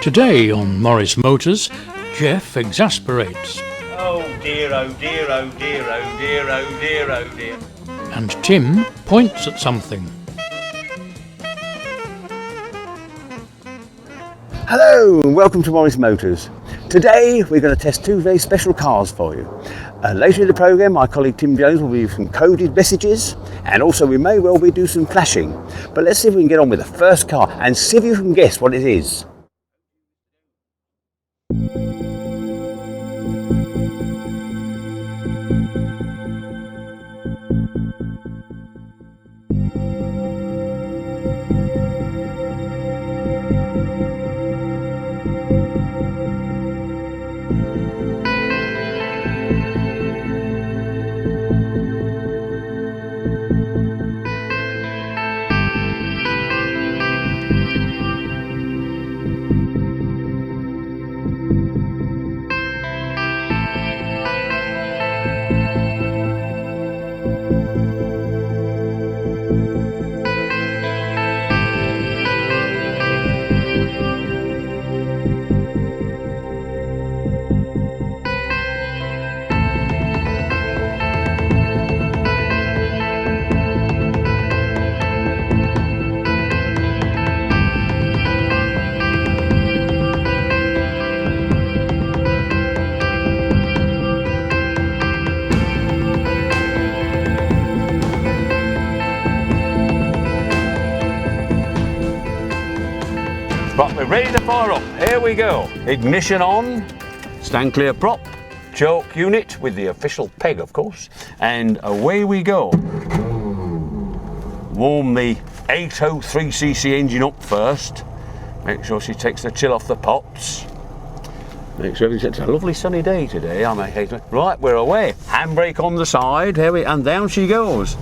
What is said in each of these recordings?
Today on Morris Motors, Jeff exasperates. Oh dear, oh dear, oh dear, oh dear, oh dear, oh dear. And Tim points at something. Hello and welcome to Morris Motors. Today we're going to test two very special cars for you. Later in the programme my colleague Tim Jones will leave some coded messages, and also we may well be do some flashing. But let's see if we can get on with the first car and see if you can guess what it is. Right, we're ready to fire up. Here we go. Ignition on, stand clear prop, choke unit with the official peg of course, and away we go. Warm the 803cc engine up first. Make sure she takes the chill off the pots. Make sure it's a lovely sunny day today. Right, we're away. Handbrake on the side, and down she goes.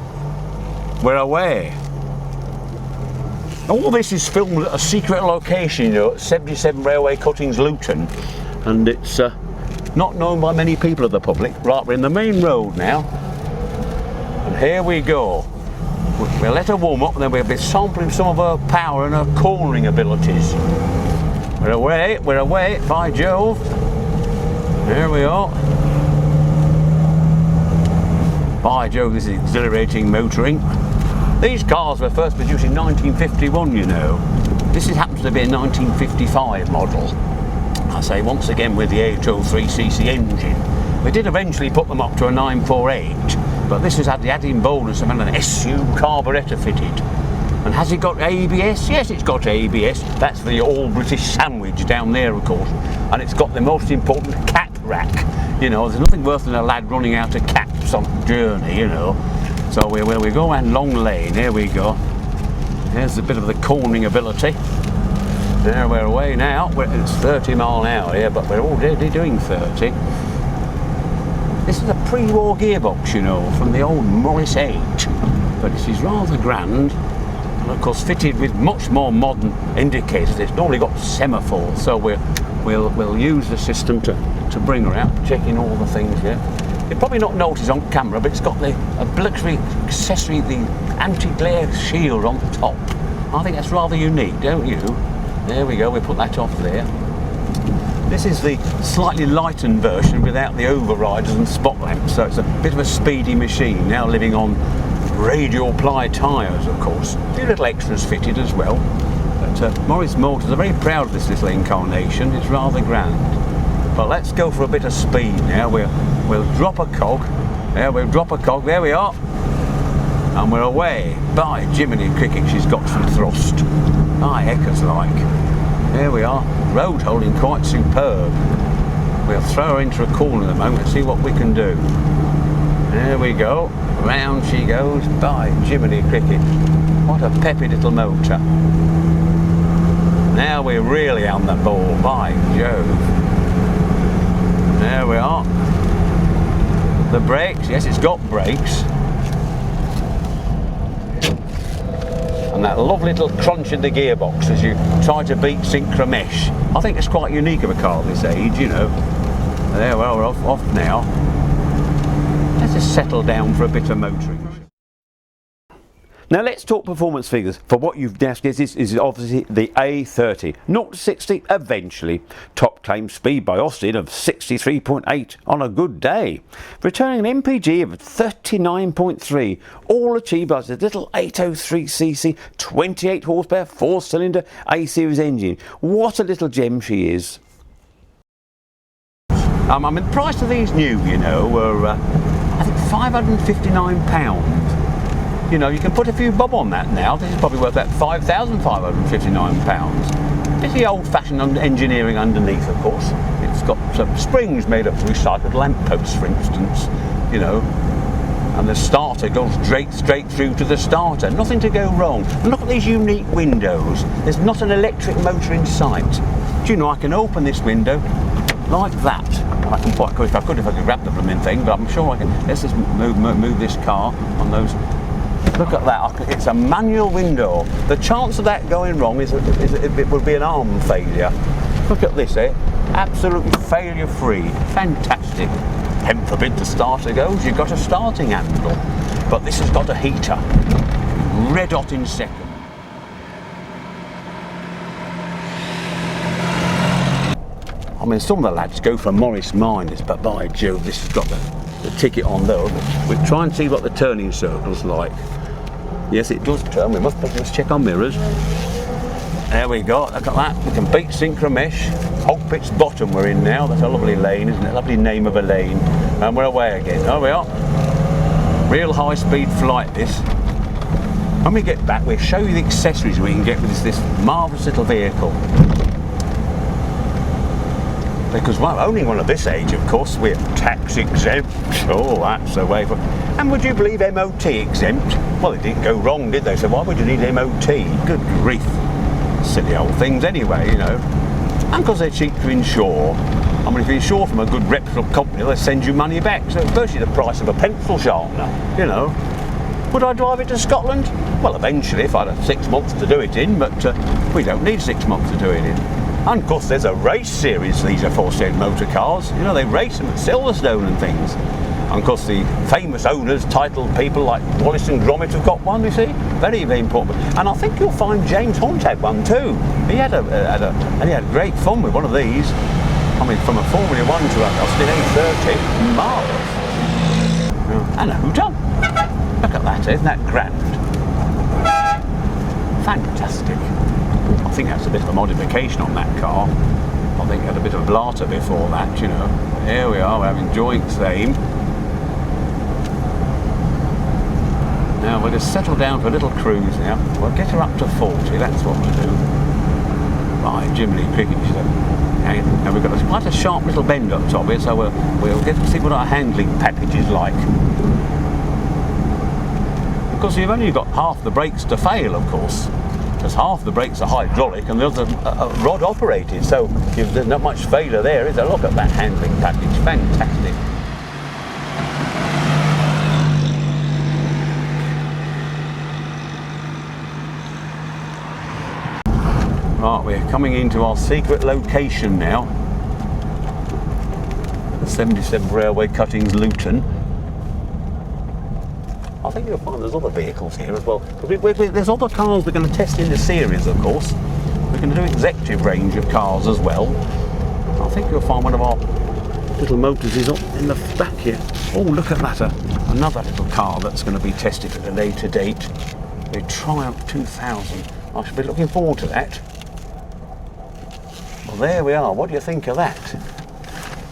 We're away. All this is filmed at a secret location, you know, at 77 Railway Cuttings, Luton, and it's not known by many people of the public. Right, we're in the main road now, and here we go. We'll let her warm up, and then we'll be sampling some of her power and her cornering abilities. We're away, by Jove. Here we are. By Jove, this is exhilarating motoring. These cars were first produced in 1951, you know. This happens to be a 1955 model. I say once again with the 803cc engine. We did eventually put them up to a 948, but this has had the added bonus of an SU carburettor fitted. And has it got ABS? Yes, it's got ABS. That's for the all British sandwich down there, of course. And it's got the most important cap rack. You know, there's nothing worse than a lad running out of caps on a journey, you know. So we go around long lane, here we go. Here's a bit of the cornering ability. There we're away now. It's 30 mile an hour here, but we're already doing 30. This is a pre-war gearbox, you know, from the old Morris 8. But this is rather grand. And of course fitted with much more modern indicators. It's normally got semaphores, so we'll use the system to bring her out, checking all the things here. You'll probably not notice on camera, but it's got the obligatory accessory, the anti-glare shield on the top. I think that's rather unique, don't you? There we go, we put that off there. This is the slightly lightened version without the overriders and spot lamps, so it's a bit of a speedy machine, now living on radial ply tyres, of course. A few little extras fitted as well. But Morris Motors are very proud of this little incarnation, it's rather grand. But let's go for a bit of speed now. We'll drop a cog. Yeah, we'll drop a cog. There we are. And we're away. By Jiminy Cricket, she's got some thrust. By heckers like. There we are. Road holding quite superb. We'll throw her into a corner at the moment and see what we can do. There we go. Round she goes. By Jiminy Cricket. What a peppy little motor. Now we're really on the ball. By Jove. There we are. The brakes, yes, it's got brakes. And that lovely little crunch in the gearbox as you try to beat synchro mesh. I think it's quite unique of a car this age, you know. There we are, we're off now. Let's just settle down for a bit of motoring. Now let's talk performance figures. For what you've just guessed, this is obviously the A30. 0 to 60 eventually. Top claim speed by Austin of 63.8 on a good day. Returning an MPG of 39.3. All achieved by this little 803cc, 28 horsepower, 4-cylinder A-series engine. What a little gem she is. I mean, the price of these new, you know, were I think £559. You know, you can put a few bob on that now. This is probably worth about £5,559. It's the old-fashioned engineering underneath, of course. It's got some springs made of recycled lampposts, for instance, you know, and the starter goes straight through to the starter. Nothing to go wrong. And look at these unique windows. There's not an electric motor in sight. Do you know, I can open this window like that. And I can put, if I could grab the blooming thing, but I'm sure I can. Let's just move this car on those. Look at that, it's a manual window. The chance of that going wrong it would be an arm failure. Look at this, absolutely failure free, fantastic. Heaven forbid the starter goes, you've got a starting handle. But this has got a heater, red hot in second. I mean, some of the lads go for Morris Minors, but by Jove, this has got the ticket on though. We try and see what the turning circle's like. Yes, it does turn. We must check our mirrors. There we go. Look at that. We can beat Synchromesh. Hogpit's Bottom we're in now. That's a lovely lane, isn't it? Lovely name of a lane. And we're away again. There we are. Real high-speed flight. This. When we get back, we'll show you the accessories we can get with this marvellous little vehicle. Because, well, only one of this age, of course, we're tax exempt. Oh, that's the way for. And would you believe MOT exempt? Well, it didn't go wrong, did they? So why would you need MOT? Good grief. Silly old things anyway, you know. And because they're cheap to insure. I mean, if you insure from a good reputable company, they'll send you money back. So it's virtually the price of a pencil sharpener, you know. Would I drive it to Scotland? Well, eventually, if I had 6 months to do it in, but we don't need 6 months to do it in. And of course there's a race series, these are for-sale motor cars. You know, they race them at Silverstone and things. And of course the famous owners, titled people like Wallace and Gromit have got one, you see. Very, very important. And I think you'll find James Hunt had one too. He had and he had great fun with one of these. I mean, from a Formula 1 to an Austin A30, marvellous. And a hooter. Look at that, isn't that grand? Fantastic. I think that's a bit of a modification on that car. I think it had a bit of a blatter before that, you know. Here we are, we're having joint same. Now we'll just settle down for a little cruise now. We'll get her up to 40, that's what we'll do. Right, Jiminy Cricket, and we've got quite a sharp little bend up top here, so we'll get to see what our handling package is like. Because you've only got half the brakes to fail, of course. Because half the brakes are hydraulic and the other are rod operated, so there's not much failure there, is there? Look at that handling package, fantastic. Right, we're coming into our secret location now. The 77 Railway Cuttings, Luton. I think you'll find there's other vehicles here as well. There's other cars we're going to test in the series, of course. We're going to do an executive range of cars as well. I think you'll find one of our little motors is up in the back here. Oh, look at that, another little car that's going to be tested at a later date. The Triumph 2000. I should be looking forward to that. Well, there we are. What do you think of that?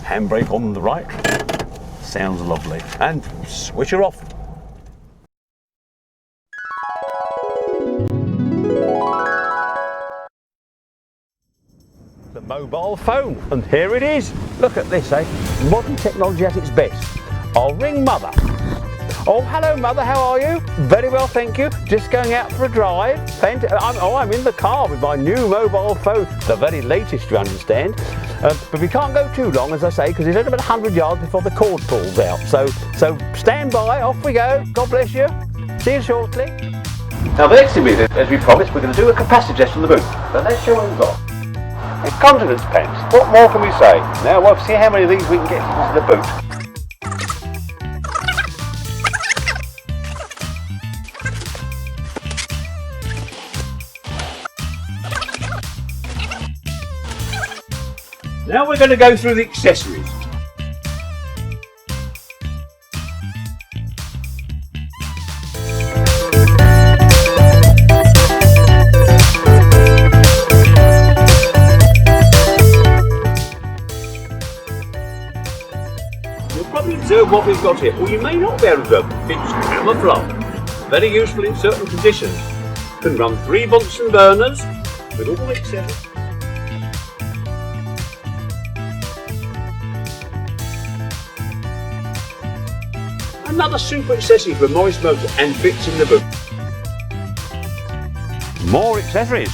Handbrake on the right. Sounds lovely. And switch her off. The mobile phone, and here it is. Look at this, modern technology at its best. I'll ring Mother. Oh, hello Mother, how are you? Very well, thank you. Just going out for a drive. I'm in the car with my new mobile phone, the very latest, you understand. But we can't go too long, as I say, because it's only about 100 yards before the cord pulls out. So stand by, off we go. God bless you. See you shortly. Now the next thing we do, as we promised, we're going to do a capacity test on the boot. But let's show what we've got. It's continence pens. What more can we say? Now we'll see how many of these we can get into the boot. Now we're going to go through the accessories. You'll probably observe what we've got here. Well, you may not be able to observe. It's camouflage. Very useful in certain conditions. Can run 3 Bunsen burners with all the accessories. Another super accessory for a Morris motor and fits in the boot. More accessories.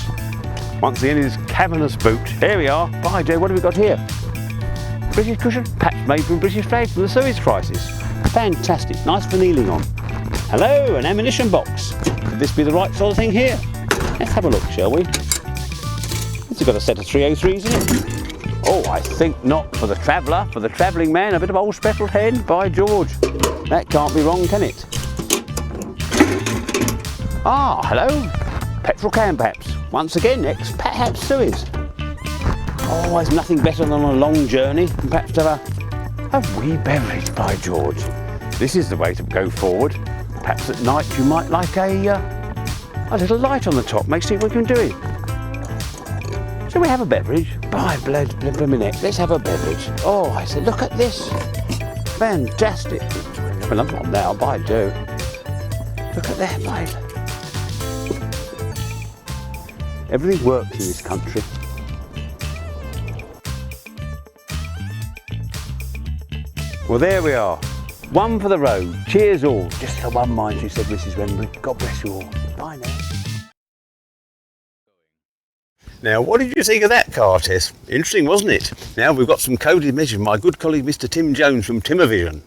Once again, his cavernous boot. Here we are. By Joe, what have we got here? British cushion, patch made from British flag from the Suez crisis. Fantastic, nice for kneeling on. Hello, an ammunition box. Could this be the right sort of thing here? Let's have a look, shall we? It's got a set of 303s in it. Oh, I think not. For the traveller, for the travelling man, a bit of old speckled hen, by George. That can't be wrong, can it? Ah, hello. Petrol can, perhaps. Once again, perhaps Suez. Oh, there's nothing better than on a long journey than perhaps to have a wee beverage, by George. This is the way to go forward. Perhaps at night you might like a little light on the top. Make see what you can do. Shall we have a beverage? By bloody neck, let's have a beverage. Oh, I said, look at this. Fantastic. Have another one now, by Joe. Look at that, mate. Everything works in this country. Well, there we are. One for the road. Cheers all. Just the one, mind you, said Mrs. Wembley. God bless you all. Bye now. Now, what did you think of that car test? Interesting, wasn't it? Now we've got some coded measures from my good colleague Mr. Tim Jones from Timovision.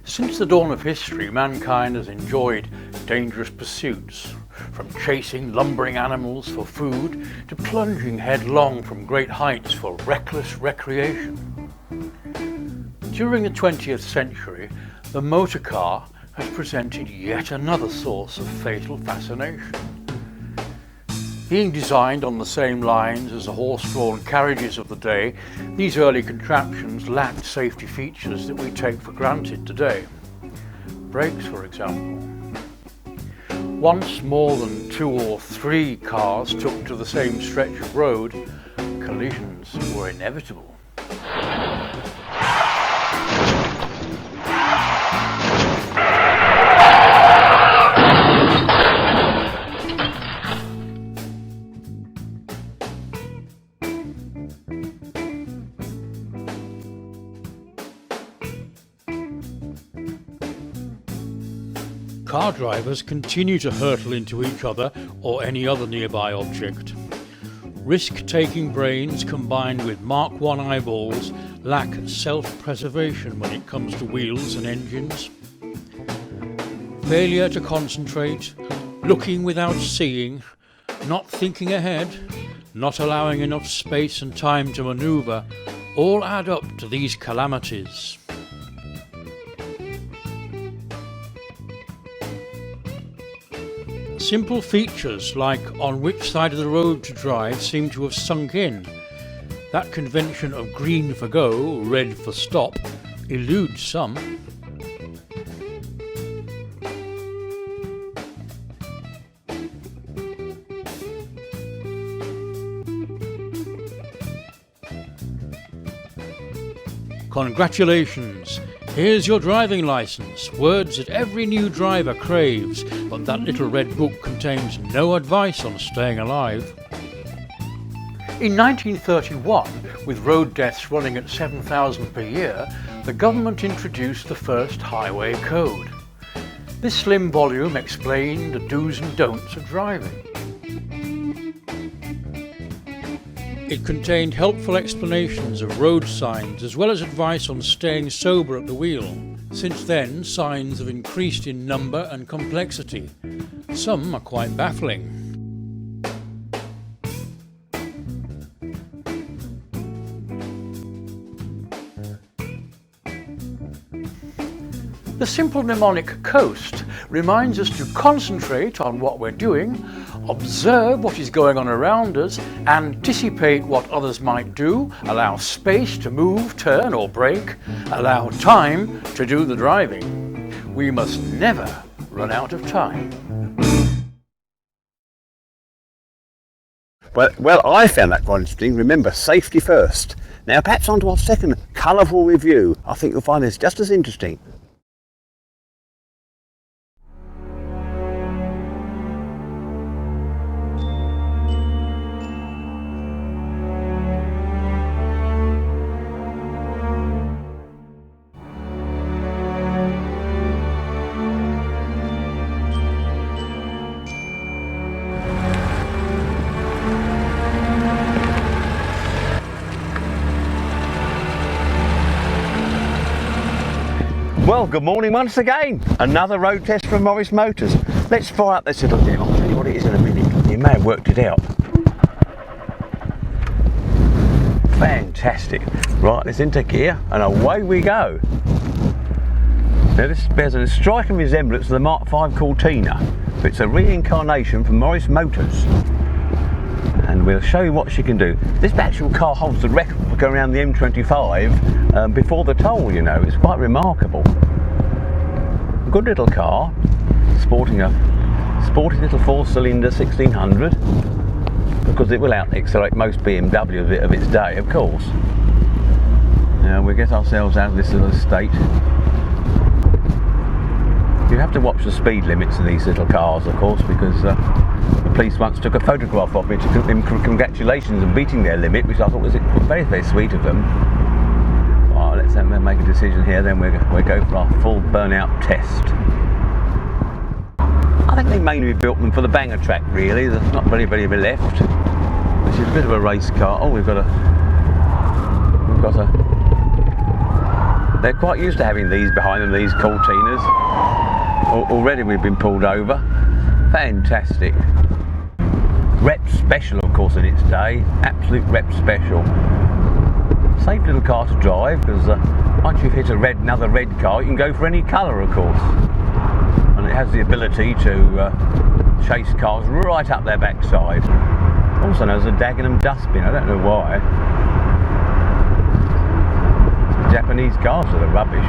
Since the dawn of history, mankind has enjoyed dangerous pursuits, from chasing lumbering animals for food to plunging headlong from great heights for reckless recreation. During the 20th century, the motor car has presented yet another source of fatal fascination. Being designed on the same lines as the horse-drawn carriages of the day, these early contraptions lacked safety features that we take for granted today. Brakes, for example. Once more than 2 or 3 cars took to the same stretch of road, collisions were inevitable. Car drivers continue to hurtle into each other or any other nearby object. Risk-taking brains combined with Mark I eyeballs lack self-preservation when it comes to wheels and engines. Failure to concentrate, looking without seeing, not thinking ahead, not allowing enough space and time to manoeuvre, all add up to these calamities. Simple features like on which side of the road to drive seem to have sunk in. That convention of green for go, red for stop, eludes some. Congratulations! Here's your driving license, words that every new driver craves, but that little red book contains no advice on staying alive. In 1931, with road deaths running at 7,000 per year, the government introduced the first highway code. This slim volume explained the do's and don'ts of driving. It contained helpful explanations of road signs as well as advice on staying sober at the wheel. Since then, signs have increased in number and complexity. Some are quite baffling. The simple mnemonic COAST reminds us to concentrate on what we're doing, observe what is going on around us, anticipate what others might do, allow space to move, turn or brake, allow time to do the driving. We must never run out of time. Well, I found that quite interesting. Remember, safety first. Now, perhaps on to our second colourful review. I think you'll find this just as interesting. Well, good morning once again. Another road test from Morris Motors. Let's fire up this little thing. I'll tell you what it is in a minute. You may have worked it out. Fantastic. Right, it's into gear and away we go. Now this bears a striking resemblance to the Mark V Cortina, but it's a reincarnation from Morris Motors. And we'll show you what she can do. This actual car holds the record for going around the M25 before the toll, you know. It's quite remarkable. Good little car, sporting a sporty little 4-cylinder 1600, because it will out-accelerate most BMW of its day, of course. Now we get ourselves out of this little estate. You have to watch the speed limits of these little cars, of course, because the police once took a photograph of me to congratulations on beating their limit, which I thought was very, very sweet of them. Right, let's make a decision here, then we'll go for our full burnout test. I think they mainly built them for the banger track, really. There's not very left. This is a bit of a race car. Oh, we've got a. They're quite used to having these behind them, these Cortinas. Already we've been pulled over. Fantastic. Rep special, of course, in its day. Absolute rep special. Safe little car to drive, because once you've hit another red car, you can go for any colour, of course. And it has the ability to chase cars right up their backside. Also known as a Dagenham dustbin. I don't know why. Japanese cars are the rubbish.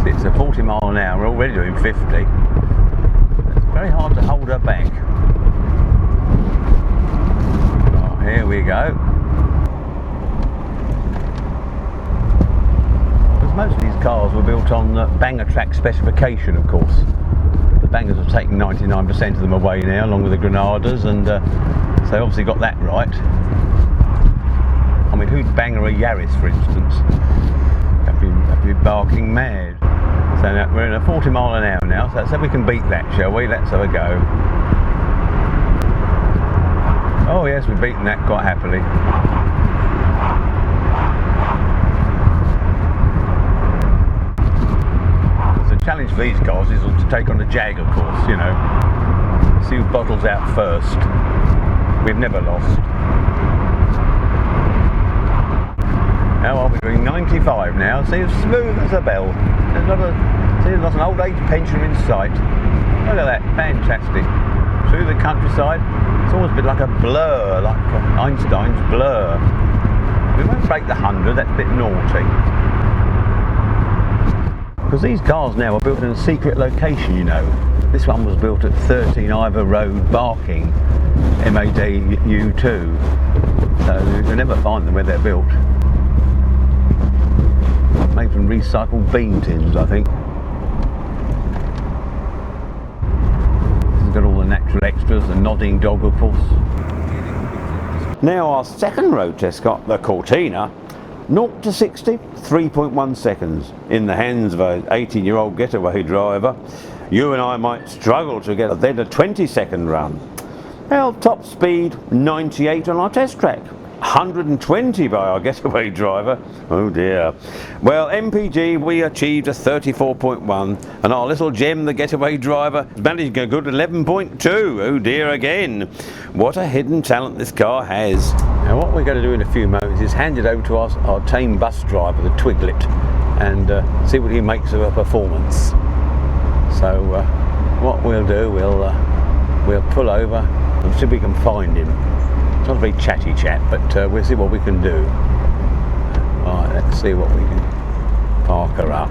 It's a 40 mile an hour, we're already doing 50. It's very hard to hold her back. Oh, here we go. Because most of these cars were built on banger track specification, of course. The bangers have taken 99% of them away now, along with the Granadas, and so they obviously got that right. I mean, who'd banger a Yaris, for instance? Have to be barking mad. So now we're in a 40 mile an hour now, so let's see if we can beat that, shall we? Let's have a go. Oh yes, we've beaten that quite happily. So the challenge for these cars is to take on the Jag, of course, you know. See who bottles out first. We've never lost. How are we doing? 95 now. See, as smooth as a bell. There's not an old age pensioner in sight. Look at that, fantastic. Through the countryside, it's almost a bit like a blur, like Einstein's blur. We won't break the 100, that's a bit naughty. Because these cars now are built in a secret location, you know. This one was built at 13 Ivor Road, Barking, MADU2. So you'll never find them where they're built. Made from recycled bean tins, I think. This has got all the natural extras, the nodding dog, of course. Now our second road test got the Cortina. 0 to 60, 3.1 seconds. In the hands of an 18-year-old getaway driver, you and I might struggle to get then a 20-second run. Well, top speed 98 on our test track. 120 by our getaway driver. Oh dear. Well, MPG, we achieved a 34.1, and our little gem, the getaway driver, managed a good 11.2. Oh dear again. What a hidden talent this car has. Now what we're going to do in a few moments is hand it over to our tame bus driver, the Twiglet, and see what he makes of a performance. So what we'll do, we'll pull over and see if we can find him. It's not a very chatty chap, but we'll see what we can do. Right, let's see what we can park her up.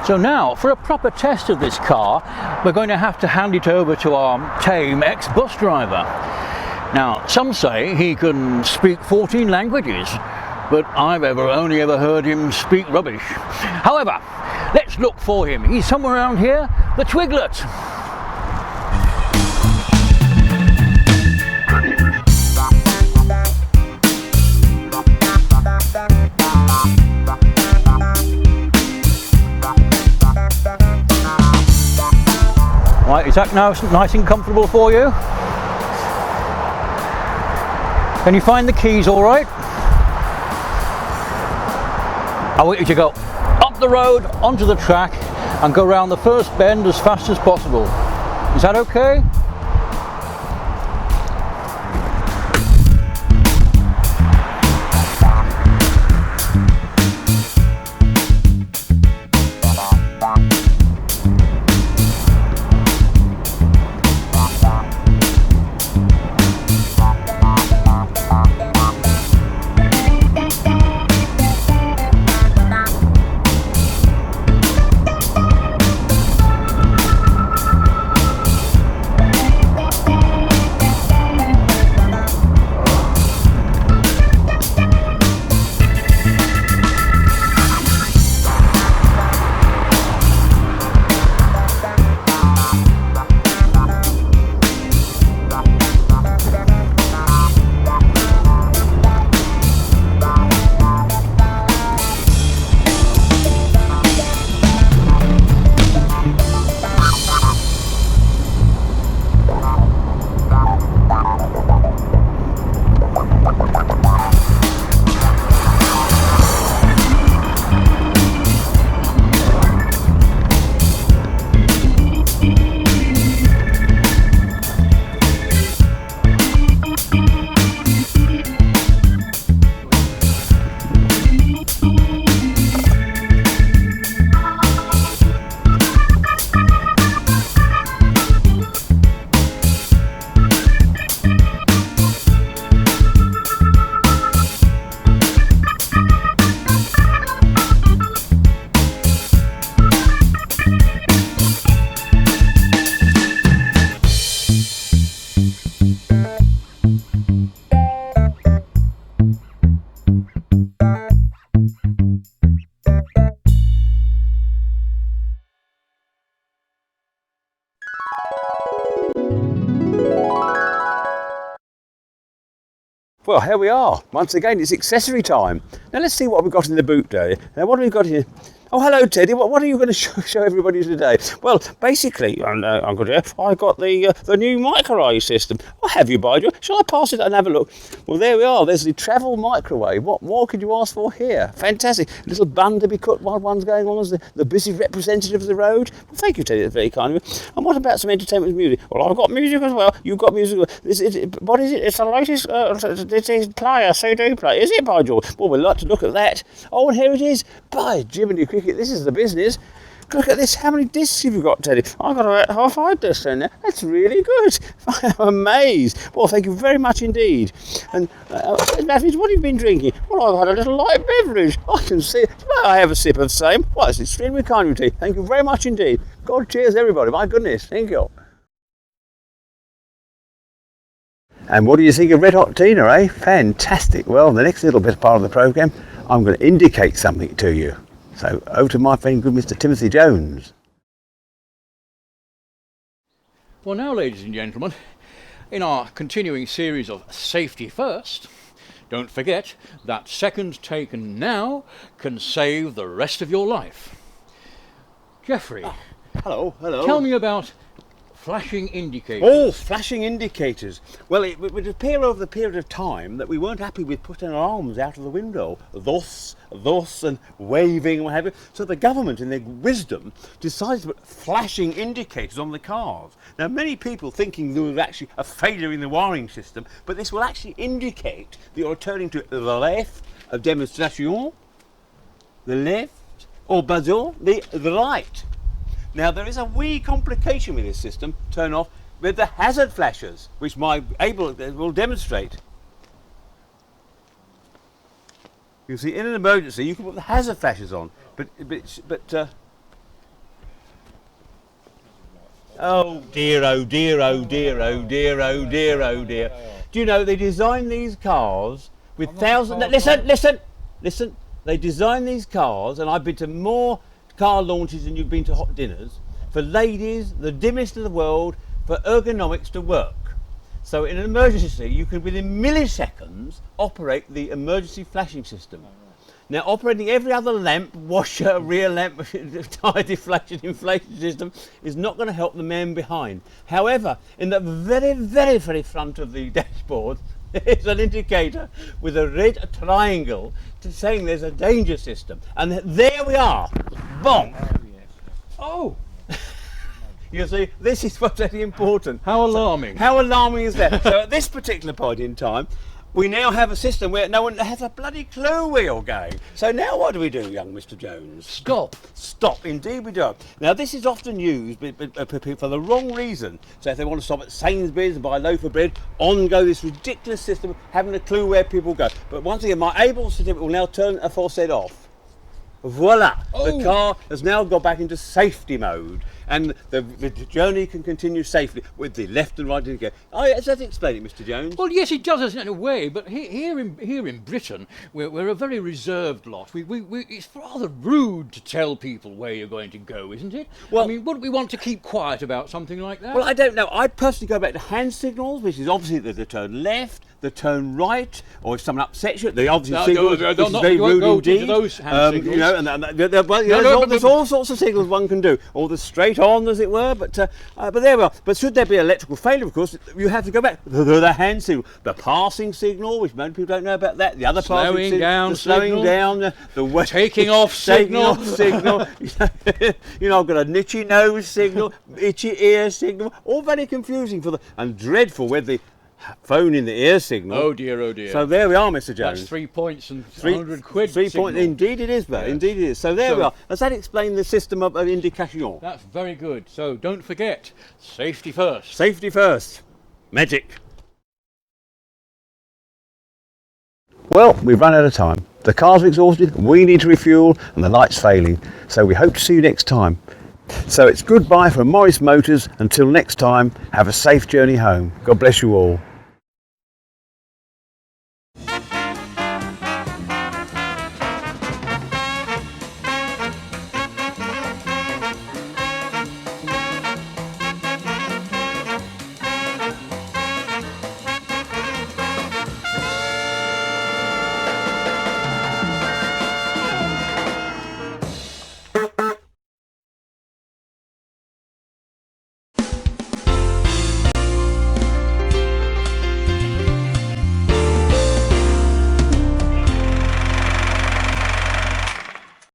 So now, for a proper test of this car, we're going to have to hand it over to our tame ex-bus driver. Now, some say he can speak 14 languages, but I've only ever heard him speak rubbish. However, let's look for him. He's somewhere around here, the Twiglet. Right, is that now nice and comfortable for you? Can you find the keys all right? I want you to go up the road, onto the track, and go round the first bend as fast as possible. Is that okay? Well, here we are. Once again, it's accessory time. Now let's see what we've got in the boot there. Now what have we got here? Oh, hello, Teddy. What are you going to show everybody today? Well, basically, Uncle Jeff, I got the new MkII system. Oh, have you, by the way? Shall I pass it and have a look? Well, there we are. There's the travel microwave. What more could you ask for here? Fantastic. A little bun to be cut while one's going on as the busy representative of the road. Well, thank you, Teddy. That's very kind of you. And what about some entertainment with music? Well, I've got music as well. You've got music as well. What is it? It's the latest player, CD player. Is it, by George? Well, we'd like to look at that. Oh, and here it is. By Jiminy Cricket, this is the business. Look at this. How many discs have you got, Teddy? I've got about half 5 discs in there. That's really good. I'm amazed. Well, thank you very much indeed. And Matthews, what have you been drinking? Well, I've had a little light beverage. I can see it. May I have a sip of the same? Well, it's extremely kind of you, Teddy. Thank you very much indeed. God, cheers, everybody. My goodness. Thank you. And what do you think of Red Hot Tina, eh? Fantastic. Well, the next little bit part of the programme, I'm going to indicate something to you. So over to my friend, good Mr. Timothy Jones. Well now, ladies and gentlemen, in our continuing series of Safety First, don't forget that seconds taken now can save the rest of your life. Geoffrey, Hello. tell me about Flashing indicators. Oh, flashing indicators. Well, it would appear over the period of time that we weren't happy with putting our arms out of the window, thus, and waving and what have you. So the government, in their wisdom, decided to put flashing indicators on the cars. Now, many people thinking there was actually a failure in the wiring system, but this will actually indicate that you're turning to the left of demonstration, the left, or buzzer, the right. Now, there is a wee complication with this system, turn off, with the hazard flashers, which my Ableton will demonstrate. You see, in an emergency, you can put the hazard flashers on, but oh dear, oh dear, oh dear, oh dear, oh dear, oh dear. Do you know, they designed these cars with thousands, listen, they designed these cars, and I've been to more car launches than you've been to hot dinners, for ladies, the dimmest of the world, for ergonomics to work. So in an emergency, you can within milliseconds operate the emergency flashing system. Now, operating every other lamp, washer, rear lamp, tyre deflection, inflation system is not going to help the man behind. However, in the very, very, very front of the dashboard, there's an indicator with a red triangle saying there's a danger system. And there we are. Bonk. Oh. You see, this is what's very important. How alarming. How alarming is that? So at this particular point in time, we now have a system where no one has a bloody clue where you're going. So now what do we do, young Mr. Jones? Stop. Stop, indeed we do. Now this is often used for the wrong reason. So if they want to stop at Sainsbury's and buy a loaf of bread, on go this ridiculous system of having a clue where people go. But once again, my Ableton certificate will now turn aforesaid off. Voila! Oh. The car has now got back into safety mode, and the journey can continue safely with the left and right indicator. Oh, does that explain it, Mr. Jones? Well, yes, it does in a way, but here in Britain, we're a very reserved lot. It's rather rude to tell people where you're going to go, isn't it? Well, I mean, wouldn't we want to keep quiet about something like that? Well, I don't know. I personally go back to hand signals, which is obviously the turn left, the turn right, or if someone upsets you, they obviously signals, which is very rude indeed. Those hand signals. You know, there's all sorts of signals one can do, or the straight on, as it were. But there we are. But should there be electrical failure, of course, you have to go back to the hand signal, the passing signal, which many people don't know about that. The other passing signal, the slowing down, the taking off signal. You know, I've got a itchy nose signal, itchy ear signal, all very confusing and dreadful with the phone in the ear signal. Oh dear, oh dear. So there we are, Mr. Jones. That's 3 points and 100 quid. 3 points, indeed it is, Yes. Indeed it is. So there we are. Does that explain the system of indication? That's very good. So don't forget, safety first. Safety first. Magic. Well, we've run out of time. The car's exhausted, we need to refuel, and the light's failing. So we hope to see you next time. So it's goodbye from Morris Motors. Until next time, have a safe journey home. God bless you all.